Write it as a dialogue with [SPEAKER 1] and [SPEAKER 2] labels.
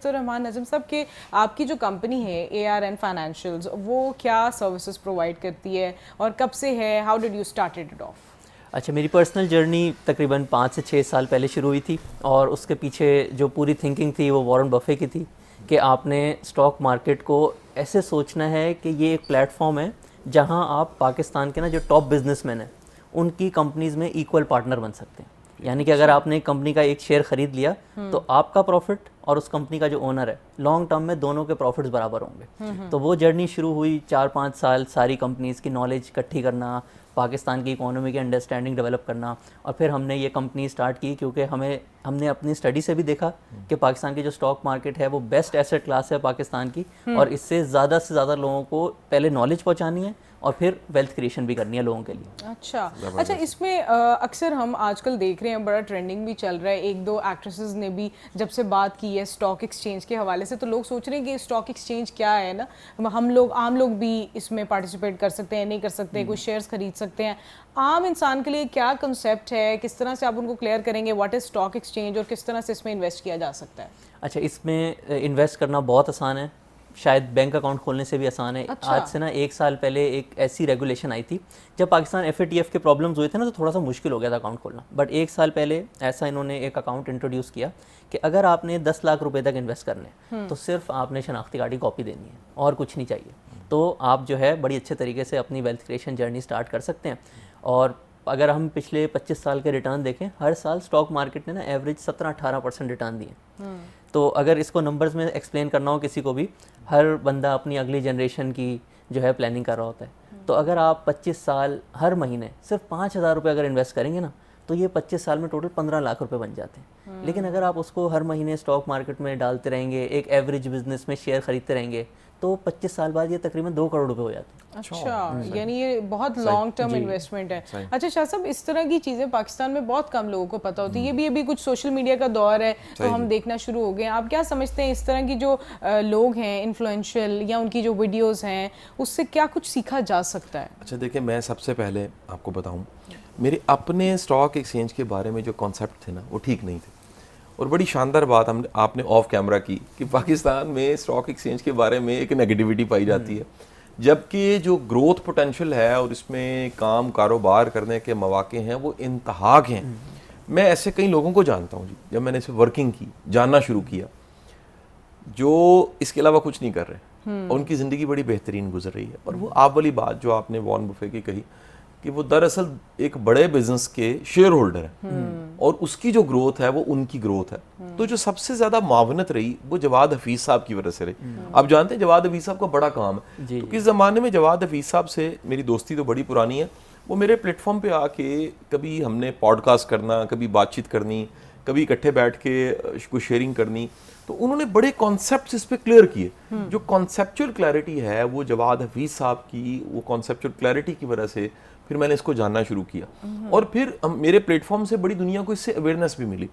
[SPEAKER 1] تو رحمان نجم صاحب کہ آپ کی جو کمپنی ہے ARN فائنینشیلز وہ کیا سروسز پرووائڈ کرتی ہے اور کب سے ہے؟ How did you started it of?
[SPEAKER 2] اچھا، میری پرسنل جرنی تقریباً 5 سے 6 سال پہلے شروع ہوئی تھی، اور اس کے پیچھے جو پوری تھنکنگ تھی وہ وارن بفے کی تھی کہ آپ نے اسٹاک مارکیٹ کو ایسے سوچنا ہے کہ یہ ایک پلیٹ فارم ہے جہاں آپ پاکستان کے جو ٹاپ بزنس مین ہیں ان کی کمپنیز میں ایکول پارٹنر بن سکتے ہیں. یعنی کہ اگر آپ نے ایک کمپنی کا ایک شیئر خرید لیا تو آپ کا پروفٹ اور اس کمپنی کا جو اونر ہے لانگ ٹرم میں دونوں کے پروفٹس برابر ہوں گے. تو وہ جرنی شروع ہوئی 4-5 سال ساری کمپنیز کی نالج اکٹھی کرنا، پاکستان کی اکانومی کی انڈرسٹینڈنگ ڈیولپ کرنا، اور پھر ہم نے یہ کمپنی اسٹارٹ کی کیونکہ ہم نے اپنی اسٹڈی سے بھی دیکھا کہ پاکستان کی جو اسٹاک مارکیٹ ہے وہ بیسٹ ایسٹ کلاس ہے پاکستان کی، اور اس سے زیادہ لوگوں کو پہلے نالج پہنچانی ہے اور پھر ویلتھ کریشن بھی کرنی ہے لوگوں کے لیے.
[SPEAKER 1] اچھا اس میں اکثر ہم آج کل دیکھ رہے ہیں، بڑا ٹرینڈنگ بھی چل رہا ہے، 1-2 ایکٹریسز نے بھی جب سے بات کی ہے اسٹاک ایکسچینج کے حوالے سے، تو لوگ سوچ رہے ہیں کہ اسٹاک ایکسچینج کیا ہے نا، ہم لوگ عام لوگ بھی اس میں پارٹیسپیٹ کر سکتے ہیں، نہیں کر سکتے، کوئی شیئرز خرید سکتے ہیں. عام انسان کے لیے کیا کنسیپٹ ہے، کس طرح سے آپ ان کو کلیئر کریں گے واٹ از اسٹاک ایکسچینج اور کس طرح سے اس میں انویسٹ کیا جا سکتا ہے؟
[SPEAKER 2] اچھا، اس میں انویسٹ کرنا بہت آسان ہے، شاید بینک اکاؤنٹ کھولنے سے بھی آسان ہے. آج سے 1 سال پہلے ایک ایسی ریگولیشن آئی تھی جب پاکستان FATF کے پرابلمز ہوئے تھے تو تھوڑا سا مشکل ہو گیا تھا اکاؤنٹ کھولنا. بٹ 1 سال پہلے ایسا انہوں نے ایک اکاؤنٹ انٹروڈیوس کیا کہ اگر آپ نے 10 لاکھ روپے تک انویسٹ کرنے تو صرف آپ نے شناختی کارڈ کی کاپی دینی ہے اور کچھ نہیں چاہیے. تو آپ جو ہے بڑی اچھے طریقے سے اپنی ویلتھ کریشن جرنی اسٹارٹ کر سکتے ہیں. اور اگر ہم پچھلے 25 سال کے ریٹرن دیکھیں، ہر سال اسٹاک مارکیٹ نے ایوریج 17-18% ریٹرن دیے. تو اگر اس کو نمبرز میں ایکسپلین کرنا ہو کسی کو بھی، ہر بندہ اپنی اگلی جنریشن کی جو ہے پلاننگ کر رہا ہوتا ہے. تو اگر آپ 25 سال ہر مہینے صرف 5,000 روپے اگر انویسٹ کریں گے نا تو یہ 25 سال میں ٹوٹل 15 لاکھ روپے بن جاتے ہیں. لیکن اگر آپ اس کو ہر مہینے اسٹاک مارکیٹ میں ڈالتے رہیں گے، ایک ایوریج بزنس میں شیئر خریدتے رہیں گے، تو 25 سال بعد یہ تقریباً 2 کروڑ روپے ہو جاتے ہیں.
[SPEAKER 1] اچھا، یعنی یہ بہت لانگ ٹرم انویسٹمنٹ ہے. اچھا شاہ صاحب، اس طرح کی چیزیں پاکستان میں بہت کم لوگوں کو پتہ ہوتی ہے. یہ بھی ابھی کچھ سوشل میڈیا کا دور ہے تو ہم دیکھنا شروع ہو گئے ہیں. آپ کیا سمجھتے ہیں اس طرح کی جو لوگ ہیں انفلوئنشل یا ان کی جو ویڈیوز ہیں اس سے کیا کچھ سیکھا جا سکتا ہے؟
[SPEAKER 3] اچھا دیکھیں، میں سب سے پہلے آپ کو بتاؤں، میرے اپنے اسٹاک ایکسچینج کے بارے میں جو کانسیپٹ تھے نا وہ ٹھیک نہیں تھے. اور بڑی شاندار بات آپ نے آف کیمرہ کی کہ پاکستان میں اسٹاک ایکسچینج کے بارے میں ایک نیگیٹیوٹی پائی جاتی ہے، جبکہ جو گروتھ پوٹینشیل ہے اور اس میں کاروبار کرنے کے مواقع ہیں وہ انتہا کے ہیں. میں ایسے کئی لوگوں کو جانتا ہوں جی، جب میں نے اسے ورکنگ کی، جاننا شروع کیا، جو اس کے علاوہ کچھ نہیں کر رہے اور ان کی زندگی بڑی بہترین گزر رہی ہے. اور وہ آپ والی بات جو آپ نے وارن بفے کی کہی کہ وہ دراصل ایک بڑے بزنس کے شیئر ہولڈر ہیں اور اس کی جو گروتھ ہے وہ ان کی گروتھ ہے. تو جو سب سے زیادہ معاونت رہی وہ جواد حفیظ صاحب کی وجہ سے رہی. آپ جانتے ہیں جواد حفیظ صاحب کا بڑا کام ہے. تو کس زمانے میں جواد حفیظ صاحب سے میری دوستی تو بڑی پرانی ہے. وہ میرے پلیٹ فارم پہ آ کے کبھی ہم نے پوڈ کاسٹ کرنا، کبھی بات چیت کرنی، کبھی اکٹھے بیٹھ کے کوئی شیئرنگ کرنی. تو انہوں نے بڑے کانسیپٹس اس پہ کلیئر کیے. جو کانسیپچول کلیئرٹی ہے وہ جواد حفیظ صاحب کی وہ کانسیپچول کلیئرٹی کی وجہ سے پھر میں نے اس کو جاننا شروع کیا. اور پھر میرے پلیٹ فارم سے بڑی دنیا کو اس سے اویئرنیس بھی ملی.